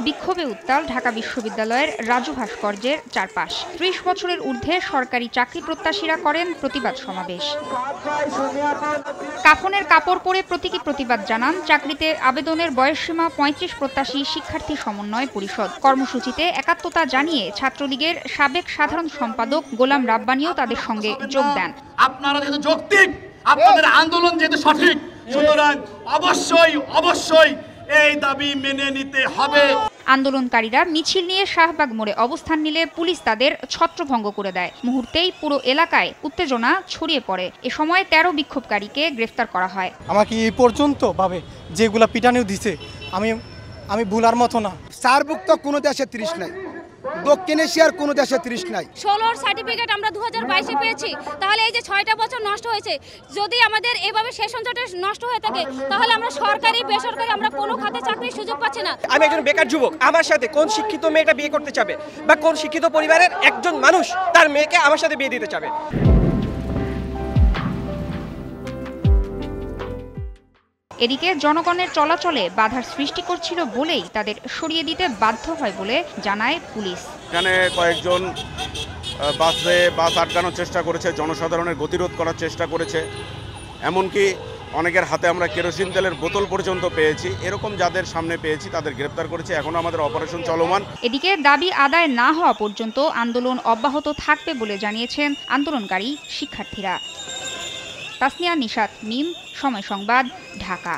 বিক্ষোভে উত্তাল ঢাকা বিশ্ববিদ্যালয়ের রাজু ভাস্কর্যের চারপাশ। ৩০ বছরের ঊর্ধ্বে সরকারি চাকরি প্রত্যাশীরা করেন প্রতিবাদ সমাবেশ। কাফনের কাপড় পরে প্রতীকী প্রতিবাদ জানান চাকরিতে আবেদনের বয়সসীমা ৩৫ প্রত্যাশী শিক্ষার্থী সমন্বয় পরিষদ। কর্মসূচিতে একাত্মতা জানিয়ে ছাত্রলীগের সাবেক সাধারণ সম্পাদক গোলাম রাব্বানীও তাদের সঙ্গে যোগ দেন। আপনারা যেহেতু যৌক্তিক, আপনাদের আন্দোলন যেহেতু সঠিক, সুতরাং অবশ্যই এই দাবি মেনে নিতে হবে। আন্দোলনকারীরা মিছিল নিয়ে শাহবাগ মোড়ে অবস্থান নিলে পুলিশ তাদের ছত্রভঙ্গ করে দেয়। মুহূর্তেই পুরো এলাকায় উত্তেজনা ছড়িয়ে পড়ে। এ সময় ১৩ বিক্ষোভকারীকে গ্রেফতার করা হয়। আমাকে এই পর্যন্ত ভাবে যেগুলা পিটানিও দিছে আমি ভুলার মতো না। সার্বভুক্ত কোনো দেশে ৩০ নাই, দক্ষিণ এশিয়ার কোনো দেশে ৩০ নাই। ১৬ সার্টিফিকেট আমরা 2022-এ পেয়েছি। তাহলে এই যে ৬টা বছর নষ্ট হয়েছে, যদি আমাদের এভাবে সেশনটা নষ্ট হয়ে থাকে তাহলে আমরা সরকারি বেসরকারি আমরা কোনো খাতে চাকরির সুযোগ পাচ্ছি না। আমি একজন বেকার যুবক, আমার সাথে কোন শিক্ষিত মেয়েটা বিয়ে করতে চাবে বা কোন শিক্ষিত পরিবারের একজন মানুষ তার মেয়েকে আমার সাথে বিয়ে দিতে চাবে? এদিকে জনগণের চলাচলে বাধার সৃষ্টি করছিল বলেই তাদের সরিয়ে দিতে বাধ্য হয় বলে জানায় পুলিশ। এখানে কয়েকজন বাস আটকানোর চেষ্টা করেছে, জনসাধারণের গতিরোধ করার চেষ্টা করেছে, এমনকি অনেকের হাতে আমরা কেরোসিন তেলের বোতল পর্যন্ত পেয়েছি। এরকম যাদের সামনে পেয়েছি তাদের গ্রেপ্তার করেছে। এখনো আমাদের অপারেশন চলমান। এদিকে দাবি আদায় না হওয়া পর্যন্ত আন্দোলন অব্যাহত থাকবে বলে জানিয়েছেন আন্দোলনকারী শিক্ষার্থীরা। তাসনিয়া নিশাত, মিম, সময় সংবাদ, ঢাকা।